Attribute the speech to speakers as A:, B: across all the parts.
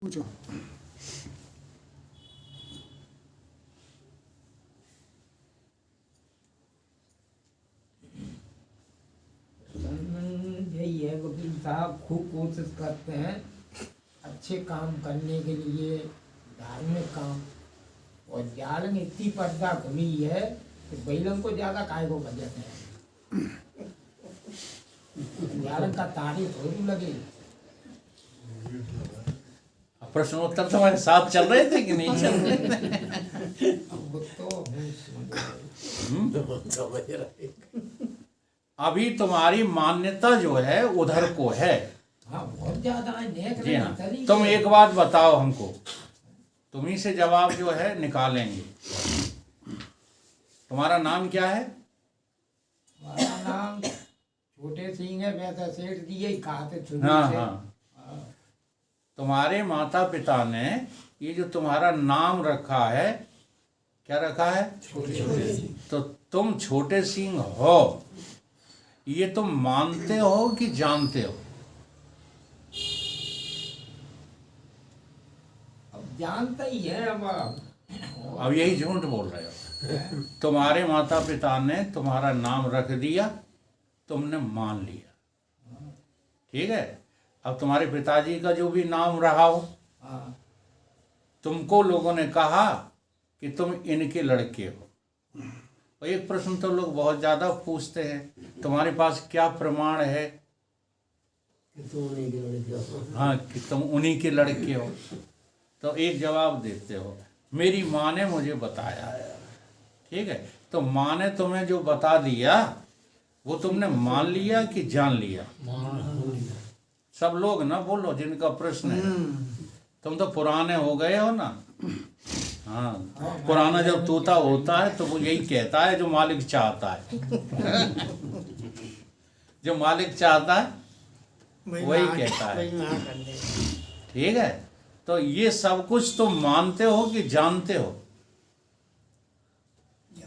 A: पूछो।
B: यही है वकील साहब, खूब कोशिश करते हैं अच्छे काम करने के लिए, धार्मिक काम। और जाल में इतनी पर्दा खुली है कि बैलन को ज्यादा काय को बजाते हैं। जाल का तारीफ थोड़ी लगे।
C: प्रश्नोत्तर तुम्हारे साथ चल रहे थे कि नहीं चल रहे थे?
B: अब तो
C: समझ रहे। अभी तुम्हारी मान्यता जो है उधर को है।
B: हाँ, बहुत ज्यादा है। देख
C: जी
B: रहे
C: हाँ,
B: हैं
C: तुम एक बात बताओ हमको, तुम्ही से जवाब जो है निकालेंगे। तुम्हारा नाम क्या है?
B: हमारा नाम छोटे सिंह है, वैसा सेठ दिए ही कहा थे शुरू
C: हाँ
B: से।
C: हाँ। तुम्हारे माता पिता ने ये जो तुम्हारा नाम रखा है, क्या रखा है?
B: छोटे
C: तो तुम छोटे सिंह हो, ये तुम मानते हो कि जानते हो?
B: अब जानता ही है। अब
C: यही झूठ बोल रहे हो। तुम्हारे माता पिता ने तुम्हारा नाम रख दिया, तुमने मान लिया, ठीक है। अब तुम्हारे पिताजी का जो भी नाम रहा हो,
B: हाँ,
C: तुमको लोगों ने कहा कि तुम इनके लड़के हो। और एक प्रश्न तो लोग बहुत ज्यादा पूछते हैं, तुम्हारे पास क्या प्रमाण है हाँ कि तुम उन्हीं के लड़के हो? तो एक जवाब देते हो, मेरी माँ ने मुझे बताया, ठीक है। तो माँ ने तुम्हें जो बता दिया वो तुमने मान लिया कि जान लिया? सब लोग ना बोलो जिनका प्रश्न है। तुम तो पुराने हो गए हो ना। हाँ, पुराना जब तोता होता है तो वो यही कहता है जो मालिक चाहता है। जो मालिक चाहता है वही कहता है, ठीक है। तो ये सब कुछ तुम मानते हो कि जानते हो?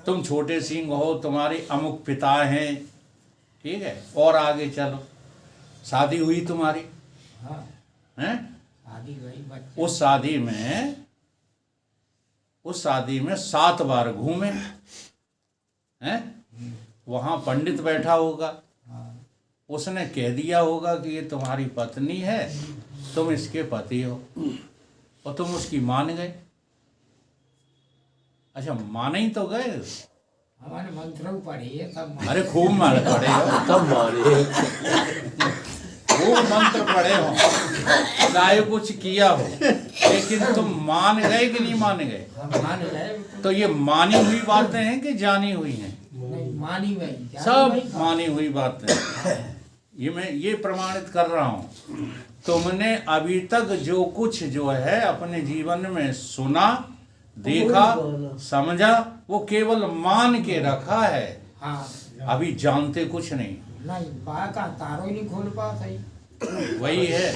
C: तुम छोटे सिंह हो, तुम्हारे अमुक पिता हैं, ठीक है। और आगे चलो, शादी हुई तुम्हारी,
B: हाँ,
C: हैं?
B: शादी हुई, बच्चे।
C: उस शादी में 7 बार घूमे, हैं? वहां पंडित बैठा होगा,
B: हाँ,
C: उसने कह दिया होगा कि ये तुम्हारी पत्नी है, तुम इसके पति हो, और तुम उसकी मान गए। अच्छा, मान ही तो गए।
B: हमारे मंत्र पढ़े है सब।
C: अरे खूब मान पड़े हो,
D: तब मारे।
C: खूब मंत्र पढ़े हो, चाहे कुछ किया हो, लेकिन तुम मान गए कि नहीं मान गए?
B: हम मान गए।
C: तो ये मानी हुई बातें हैं कि जानी हुई हैं?
B: नहीं, मानी गई,
C: सब मानी हुई बातें। ये मैं ये प्रमाणित कर रहा हूँ। तुमने अभी तक जो कुछ जो है अपने जीवन में सुना, देखा, समझा, वो केवल मान के रखा है।
B: हाँ,
C: अभी जानते कुछ नहीं।
B: नहीं, बा का तारो ही नहीं खोल पा सही।
C: वही है,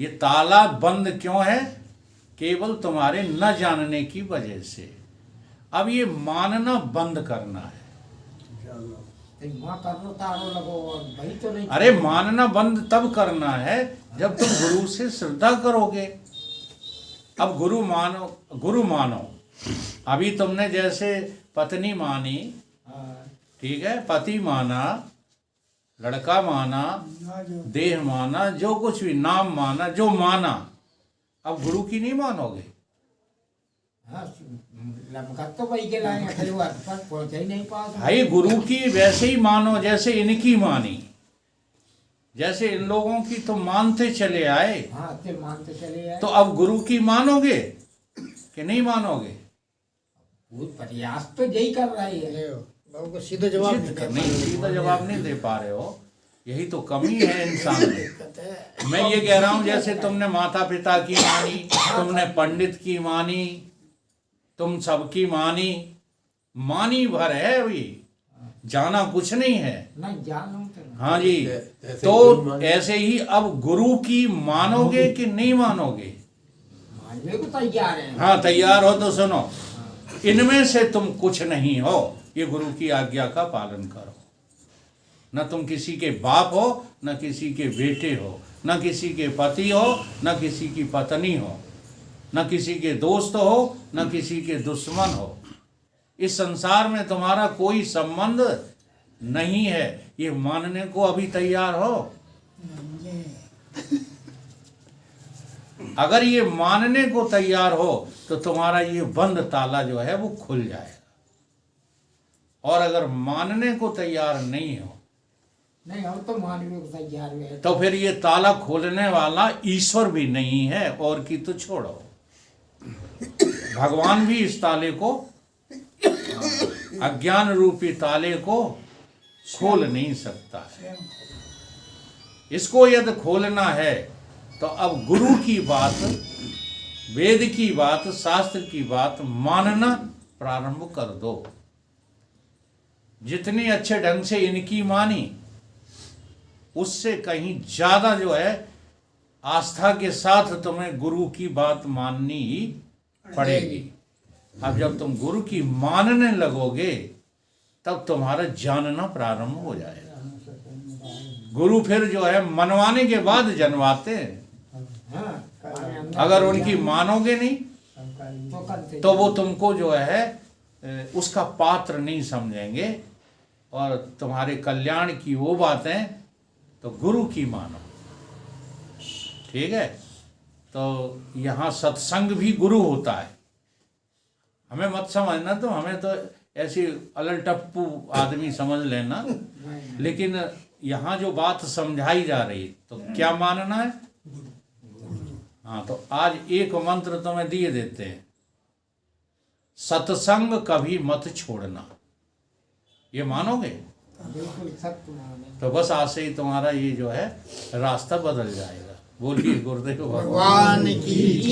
C: ये ताला बंद क्यों है? केवल तुम्हारे न जानने की वजह से। अब ये मानना बंद करना है।
B: माँ कर लो, तारो लगो, और भाई तो नहीं।
C: अरे मानना बंद तब करना है जब तुम गुरु से श्रद्धा करोगे। अब गुरु मानो। अभी तुमने जैसे पत्नी मानी,
B: हाँ,
C: ठीक है, पति माना, लड़का माना, देह माना, जो कुछ भी नाम माना, जो माना, अब गुरु की नहीं मानोगे?
B: हाँ, लमका तो वही के लाए हैं, पर पहुंच ही नहीं पा।
C: भाई गुरु की वैसे ही मानो जैसे इनकी मानी। जैसे इन लोगों की तो मानते चले आए,
B: हाँ, ते मानते चले आए।
C: तो अब गुरु की मानोगे कि नहीं मानोगे?
B: बहुत प्रयास तो यही कर रही है।
D: सीधा जवाब
C: नहीं, सीधा जवाब नहीं दे पा रहे हो। यही तो कमी है इंसान में। मैं ये कह रहा हूँ, जैसे तुमने माता पिता की मानी, तुमने पंडित की मानी, तुम सबकी मानी भर है, अभी जाना कुछ नहीं है।
B: नहीं, जानूं तो नहीं।
C: हाँ जी, तो ऐसे ही अब गुरु की मानोगे कि नहीं मानोगे?
B: मानने को तैयार है।
C: हाँ, तैयार हो तो सुनो, इनमें से तुम कुछ नहीं हो। ये गुरु की आज्ञा का पालन करो। न तुम किसी के बाप हो, न किसी के बेटे हो, न किसी के पति हो, न किसी की पत्नी हो, न किसी के दोस्त हो, न किसी के दुश्मन हो। इस संसार में तुम्हारा कोई संबंध नहीं है। ये मानने को अभी तैयार हो? अगर ये मानने को तैयार हो तो तुम्हारा ये बंद ताला जो है वो खुल जाएगा। और अगर मानने को तैयार नहीं हो
B: नहीं, हम तो मानने को तैयार हुए
C: तो फिर ये ताला खोलने वाला ईश्वर भी नहीं है, और की तो छोड़ो, भगवान भी इस ताले को, अज्ञान रूपी ताले को खोल नहीं सकता है। इसको यदि खोलना है तो अब गुरु की बात, वेद की बात, शास्त्र की बात मानना प्रारंभ कर दो। जितनी अच्छे ढंग से इनकी मानी, उससे कहीं ज्यादा जो है आस्था के साथ तुम्हें गुरु की बात माननी ही पड़ेगी। अब जब तुम गुरु की मानने लगोगे तब तुम्हारा जानना प्रारंभ हो जाएगा। गुरु फिर जो है मनवाने के बाद जनवाते हैं। अगर उनकी मानोगे नहीं तो वो तुमको जो है उसका पात्र नहीं समझेंगे, और तुम्हारे कल्याण की वो बातें तो गुरु की मानो। ठीक है, तो यहाँ सत्संग भी गुरु होता है। हमें मत समझना, तो हमें तो ऐसी अलल टप्पू आदमी समझ लेना, लेकिन यहाँ जो बात समझाई जा रही तो क्या मानना है। हाँ, तो आज एक मंत्र तुम्हें दिए देते हैं, सत्संग कभी मत छोड़ना। ये मानोगे
B: बिल्कुल सत्य माने।
C: तो बस आज से ही तुम्हारा ये जो है रास्ता बदल जाएगा। बोलिए गुरुदेव
D: भगवान की